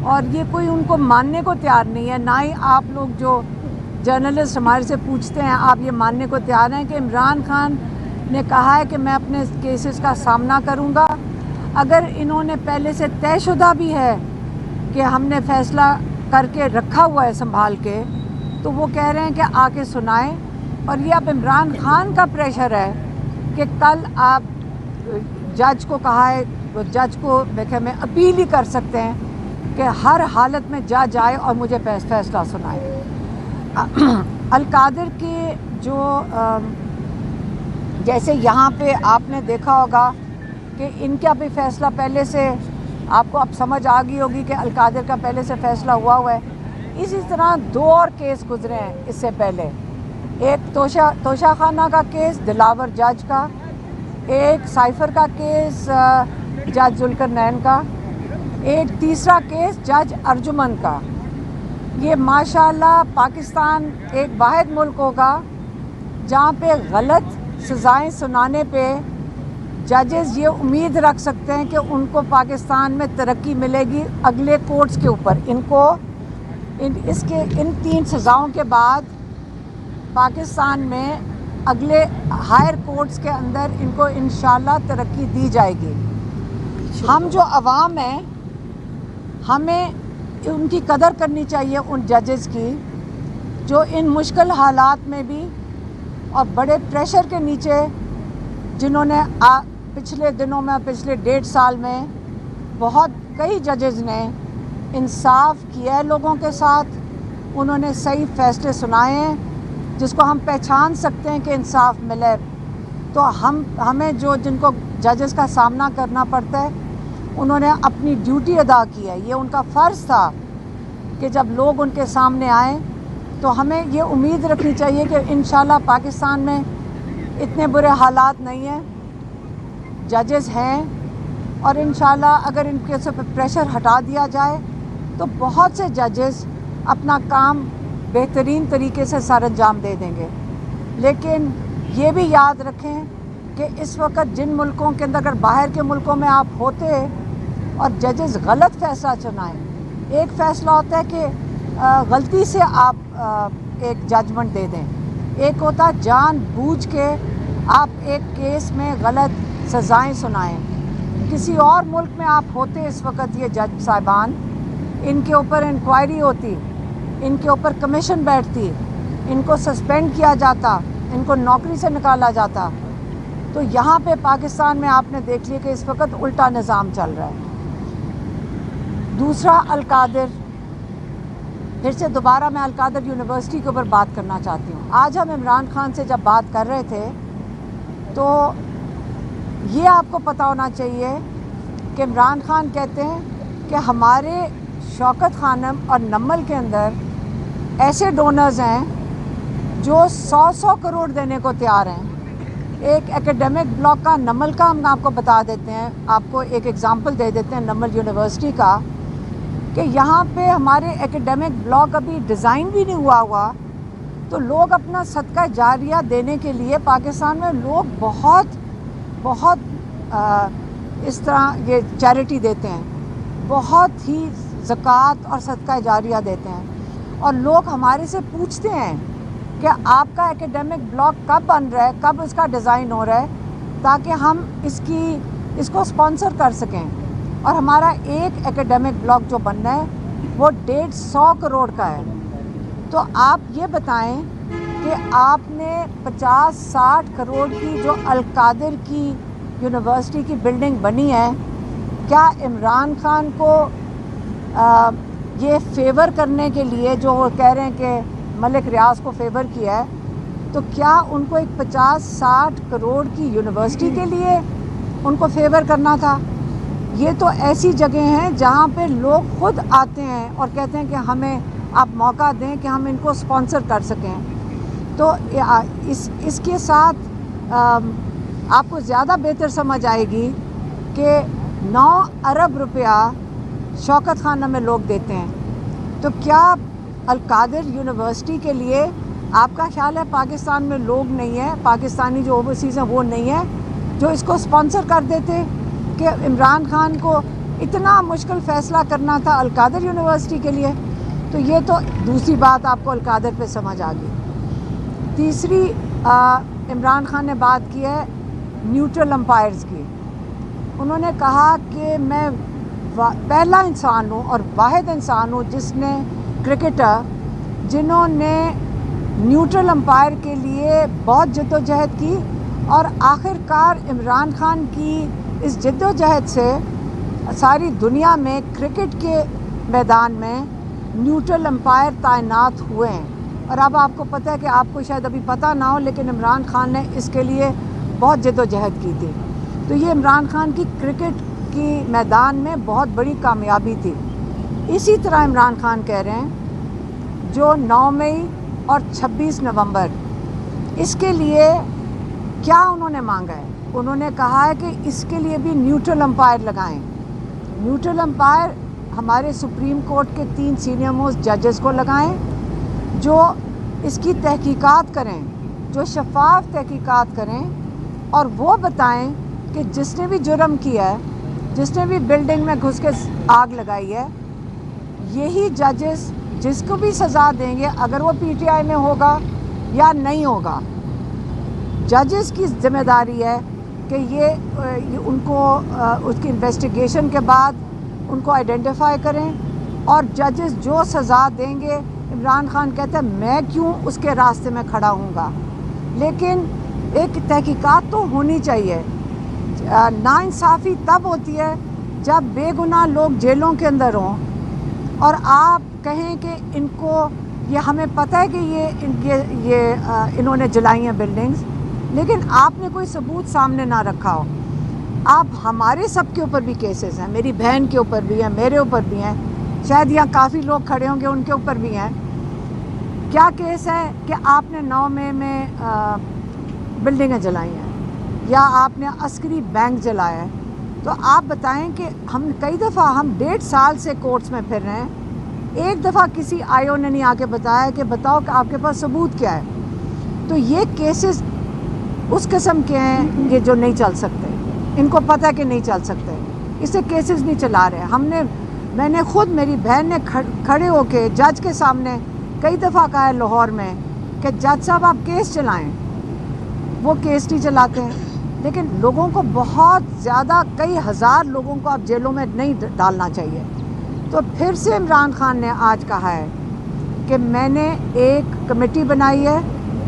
اور یہ کوئی ان کو ماننے کو تیار نہیں ہے. نہ ہی آپ لوگ جو جرنلسٹ ہمارے سے پوچھتے ہیں آپ یہ ماننے کو تیار ہیں کہ عمران خان نے کہا ہے کہ میں اپنے کیسز کا سامنا کروں گا. اگر انہوں نے پہلے سے طے شدہ بھی ہے کہ ہم نے فیصلہ کر کے رکھا ہوا ہے سنبھال کے, تو وہ کہہ رہے ہیں کہ آ کے سنائیں. اور یہ اب عمران خان کا پریشر ہے کہ کل آپ جج کو کہا ہے, جج کو میں اپیل ہی کر سکتے ہیں کہ ہر حالت میں جج آئے اور مجھے فیصلہ سنائے. القادر کے جو جیسے یہاں پہ آپ نے دیکھا ہوگا کہ ان کا بھی فیصلہ پہلے سے آپ کو اب سمجھ آ گئی ہوگی کہ القادر کا پہلے سے فیصلہ ہوا ہے. اسی طرح 2 اور کیس گزرے ہیں اس سے پہلے. ایک توشہ خانہ کا کیس دلاور جج کا, ایک سائفر کا کیس جج ذوالقرنین کا, ایک تیسرا کیس جج ارجمن کا. یہ ماشاءاللہ پاکستان ایک واحد ملک ہوگا جہاں پہ غلط سزائیں سنانے پہ ججز یہ امید رکھ سکتے ہیں کہ ان کو پاکستان میں ترقی ملے گی اگلے کورٹس کے اوپر. ان کو ان 3 سزاؤں کے بعد پاکستان میں اگلے ہائر کورٹس کے اندر ان کو انشاءاللہ ترقی دی جائے گی. ہم جو عوام ہیں ہمیں ان کی قدر کرنی چاہیے, ان ججز کی جو ان مشکل حالات میں بھی اور بڑے پریشر کے نیچے, جنہوں نے پچھلے دنوں میں پچھلے 1.5 سال میں کئی ججز نے انصاف کیا ہے لوگوں کے ساتھ. انہوں نے صحیح فیصلے سنائے ہیں جس کو ہم پہچان سکتے ہیں کہ انصاف ملے. تو ہمیں جن کو ججز کا سامنا کرنا پڑتا ہے انہوں نے اپنی ڈیوٹی ادا کی ہے. یہ ان کا فرض تھا کہ جب لوگ ان کے سامنے آئیں تو ہمیں یہ امید رکھنی چاہیے کہ انشاءاللہ پاکستان میں اتنے برے حالات نہیں ہیں, ججز ہیں, اور انشاءاللہ اگر ان کے سے پریشر ہٹا دیا جائے تو بہت سے ججز اپنا کام بہترین طریقے سے سر انجام دے دیں گے. لیکن یہ بھی یاد رکھیں کہ اس وقت جن ملکوں کے اندر, اگر باہر کے ملکوں میں آپ ہوتے اور ججز غلط فیصلہ چنائیں, ایک فیصلہ ہوتا ہے کہ غلطی سے آپ ایک ججمنٹ دے دیں, ایک ہوتا جان بوجھ کے آپ ایک کیس میں غلط سزائیں سنائیں. کسی اور ملک میں آپ ہوتے اس وقت یہ جج صاحبان, ان کے اوپر انکوائری ہوتی, ان کے اوپر کمیشن بیٹھتی, ان کو سسپینڈ کیا جاتا, ان کو نوکری سے نکالا جاتا. تو یہاں پہ پاکستان میں آپ نے دیکھ لیا کہ اس وقت الٹا نظام چل رہا ہے. دوسرا القادر, پھر سے دوبارہ میں القادر یونیورسٹی کے اوپر بات کرنا چاہتی ہوں. آج ہم عمران خان سے جب بات کر رہے تھے تو یہ آپ کو پتہ ہونا چاہیے کہ عمران خان کہتے ہیں کہ ہمارے شوکت خانم اور نمل کے اندر ایسے ڈونرز ہیں جو 100 کروڑ دینے کو تیار ہیں. ایک ایکیڈیمک بلاک کا نمل کا ہم آپ کو بتا دیتے ہیں, آپ کو ایک ایگزامپل دے دیتے ہیں نمل یونیورسٹی کا, کہ یہاں پہ ہمارے ایکیڈیمک بلاک ابھی ڈیزائن بھی نہیں ہوا تو لوگ اپنا صدقہ جاریہ دینے کے لیے پاکستان میں لوگ بہت اس طرح یہ چیریٹی دیتے ہیں, بہت ہی زکوٰۃ اور صدقہ جاریہ دیتے ہیں. اور لوگ ہمارے سے پوچھتے ہیں کہ آپ کا ایکیڈیمک بلاک کب بن رہا ہے, کب اس کا ڈیزائن ہو رہا ہے, تاکہ ہم اس کو اسپانسر کر سکیں. اور ہمارا ایک ایکیڈیمک بلاک جو بننا ہے وہ 150 کروڑ کا ہے. تو آپ یہ بتائیں کہ آپ نے 50-60 کروڑ کی جو القادر کی یونیورسٹی کی بلڈنگ بنی ہے, کیا عمران خان کو یہ فیور کرنے کے لیے, جو وہ کہہ رہے ہیں کہ ملک ریاض کو فیور کیا ہے, تو کیا ان کو ایک 50-60 کروڑ کی یونیورسٹی کے لیے ان کو فیور کرنا تھا؟ یہ تو ایسی جگہ ہیں جہاں پہ لوگ خود آتے ہیں اور کہتے ہیں کہ ہمیں آپ موقع دیں کہ ہم ان کو اسپانسر کر سکیں. تو اس کے ساتھ آپ کو زیادہ بہتر سمجھ آئے گی کہ 9 ارب روپیہ شوکت خانہ میں لوگ دیتے ہیں. تو کیا القادر یونیورسٹی کے لیے آپ کا خیال ہے پاکستان میں لوگ نہیں ہیں, پاکستانی جو اوورسیز ہیں وہ نہیں ہیں جو اس کو اسپانسر کر دیتے کہ عمران خان کو اتنا مشکل فیصلہ کرنا تھا القادر یونیورسٹی کے لیے. تو یہ تو دوسری بات آپ کو القادر پہ سمجھ آ گئی. تیسری عمران خان نے بات کی ہے نیوٹرل امپائرز کی. انہوں نے کہا کہ میں پہلا انسان ہوں اور واحد انسان ہوں جس نے کرکٹر جنہوں نے نیوٹرل امپائر کے لیے بہت جد و جہد کی اور آخر کار عمران خان کی اس جد و جہد سے ساری دنیا میں کرکٹ کے میدان میں نیوٹرل امپائر تعینات ہوئے ہیں. اور اب آپ کو پتہ ہے کہ آپ کو شاید ابھی پتہ نہ ہو لیکن عمران خان نے اس کے لیے بہت جد و جہد کی تھی. تو یہ عمران خان کی کرکٹ کی میدان میں بہت بڑی کامیابی تھی. اسی طرح عمران خان کہہ رہے ہیں جو 9 مئی اور 26 نومبر اس کے لیے کیا انہوں نے مانگا ہے. انہوں نے کہا ہے کہ اس کے لیے بھی نیوٹرل امپائر لگائیں. نیوٹرل امپائر ہمارے سپریم کورٹ کے 3 سینئر موسٹ ججز کو لگائیں جو اس کی تحقیقات کریں, جو شفاف تحقیقات کریں اور وہ بتائیں کہ جس نے بھی جرم کیا ہے, جس نے بھی بلڈنگ میں گھس کے آگ لگائی ہے, یہی ججز جس کو بھی سزا دیں گے اگر وہ پی ٹی آئی میں ہوگا یا نہیں ہوگا, ججز کی ذمہ داری ہے کہ یہ ان کو اس کی انویسٹیگیشن کے بعد ان کو آئیڈینٹیفائی کریں اور ججز جو سزا دیں گے. عمران خان کہتا ہے میں کیوں اس کے راستے میں کھڑا ہوں گا, لیکن ایک تحقیقات تو ہونی چاہیے. ناانصافی تب ہوتی ہے جب بے گناہ لوگ جیلوں کے اندر ہوں اور آپ کہیں کہ ان کو یہ ہمیں پتہ ہے کہ انہوں نے جلائی ہیں بلڈنگز, لیکن آپ نے کوئی ثبوت سامنے نہ رکھا ہو. آپ ہمارے سب کے اوپر بھی کیسز ہیں, میری بہن کے اوپر بھی ہیں, میرے اوپر بھی ہیں, شاید یہاں کافی لوگ کھڑے ہوں گے ان کے اوپر بھی ہیں. کیا کیس ہے کہ آپ نے 9 مئی میں بلڈنگیں جلائی ہیں یا آپ نے عسکری بینک جلایا ہے, تو آپ بتائیں کہ ہم کئی دفعہ ہم 1.5 سال سے کورٹس میں پھر رہے ہیں, ایک دفعہ کسی آئی او نے نہیں آ کے بتایا کہ بتاؤ کہ آپ کے پاس ثبوت کیا ہے. تو یہ کیسز اس قسم کے ہیں یہ جو نہیں چل سکتے, ان کو پتہ ہے کہ نہیں چل سکتے, اس سے کیسز نہیں چلا رہے. میں نے خود, میری بہن نے کھڑے ہو کے جج کے سامنے کئی دفعہ کہا ہے لاہور میں کہ جج صاحب آپ کیس چلائیں. وہ کیس نہیں چلاتے ہیں, لیکن لوگوں کو بہت زیادہ کئی ہزار لوگوں کو آپ جیلوں میں نہیں ڈالنا چاہیے. تو پھر سے عمران خان نے آج کہا ہے کہ میں نے ایک کمیٹی بنائی ہے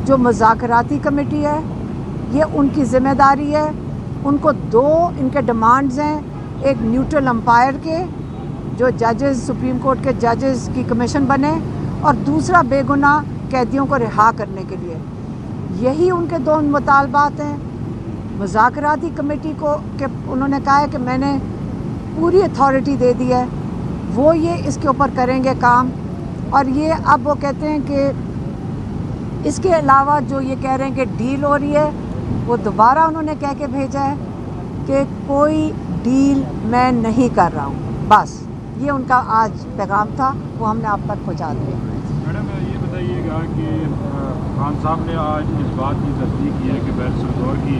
جو مذاکراتی کمیٹی ہے, یہ ان کی ذمہ داری ہے. ان کو 2 ان کے ڈیمانڈز ہیں, ایک نیوٹرل امپائر کے جو ججز سپریم کورٹ کے ججز کی کمیشن بنے, اور دوسرا بے گناہ قیدیوں کو رہا کرنے کے لیے. یہی ان کے 2 مطالبات ہیں. مذاکراتی کمیٹی کو کہ انہوں نے کہا ہے کہ میں نے پوری اتھارٹی دے دی ہے, وہ یہ اس کے اوپر کریں گے کام. اور یہ اب وہ کہتے ہیں کہ اس کے علاوہ جو یہ کہہ رہے ہیں کہ ڈیل ہو رہی ہے, وہ دوبارہ انہوں نے کہہ کے بھیجا ہے کہ کوئی ڈیل میں نہیں کر رہا ہوں. بس یہ ان کا آج پیغام تھا, وہ ہم نے آپ تک پہنچا دیا. میڈم یہ بتائیے گا کہ خان صاحب نے آج اس بات کی تصدیق کی ہے کہ بیرسٹر گور کی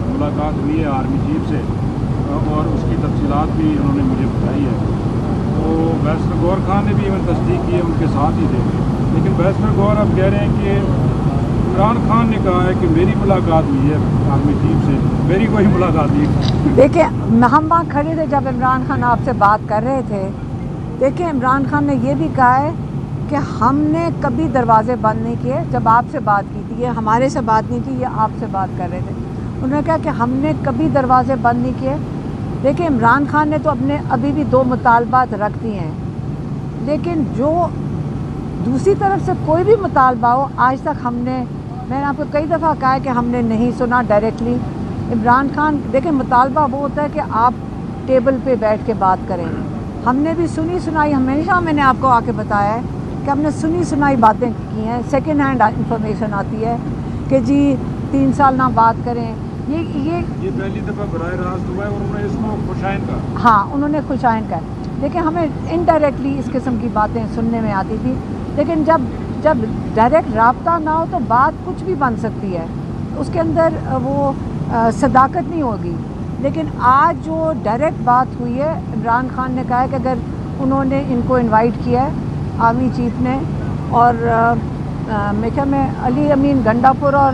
ملاقات ہوئی ہے آرمی چیف سے, اور اس کی تفصیلات بھی انہوں نے مجھے بتائی ہے. تو بیرسٹر گور خان نے بھی ایون تصدیق کی ہے, ان کے ساتھ ہی تھے. لیکن بیرسٹر گور اب کہہ رہے ہیں کہ عمران خان نے کہا ہے کہ میری ملاقات ہوئی ہے آرمی چیف سے, میری کوئی ملاقات نہیں. دیکھیں ہم وہاں کھڑے تھے جب عمران خان آپ سے بات کر رہے تھے. دیکھیں عمران خان نے یہ بھی کہا ہے کہ ہم نے کبھی دروازے بند نہیں کیے. جب آپ سے بات کی تھی, یہ ہمارے سے بات نہیں کی, یہ آپ سے بات کر رہے تھے, انہوں نے کہا کہ ہم نے کبھی دروازے بند نہیں کیے. دیکھیں عمران خان نے تو اپنے ابھی بھی 2 مطالبات رکھ دیے ہیں, لیکن جو دوسری طرف سے کوئی بھی مطالبہ ہو, آج تک میں نے آپ کو کئی دفعہ کہا ہے کہ ہم نے نہیں سنا ڈائریکٹلی. عمران خان دیکھیں مطالبہ وہ ہوتا ہے کہ آپ ٹیبل پہ بیٹھ کے بات کریں. ہم نے بھی سنی سنائی, ہمیشہ میں نے آپ کو آ کے بتایا ہے کہ ہم نے سنی سنائی باتیں کی ہیں. سیکنڈ ہینڈ انفارمیشن آتی ہے کہ جی 3 سال نہ بات کریں. یہ پہلی دفعہ براہ راست ہوا ہے اور انہوں نے اس کو خوشائن کہا. ہاں انہوں نے خوشائن کہا. لیکن ہمیں انڈائریکٹلی اس قسم کی باتیں سننے میں آتی تھی, لیکن جب ڈائریکٹ رابطہ نہ ہو تو بات کچھ بھی بن سکتی ہے, اس کے اندر وہ صداقت نہیں ہوگی. لیکن آج جو ڈائریکٹ بات ہوئی ہے، عمران خان نے کہا ہے کہ اگر انہوں نے ان کو انوائٹ کیا ہے آرمی چیف نے، اور میرے خیال میں علی امین گنڈاپور اور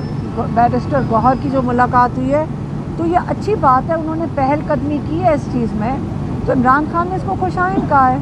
بیرسٹر گوہر کی جو ملاقات ہوئی ہے، تو یہ اچھی بات ہے، انہوں نے پہل قدمی کی ہے اس چیز میں، تو عمران خان نے اس کو خوش آئند کہا ہے.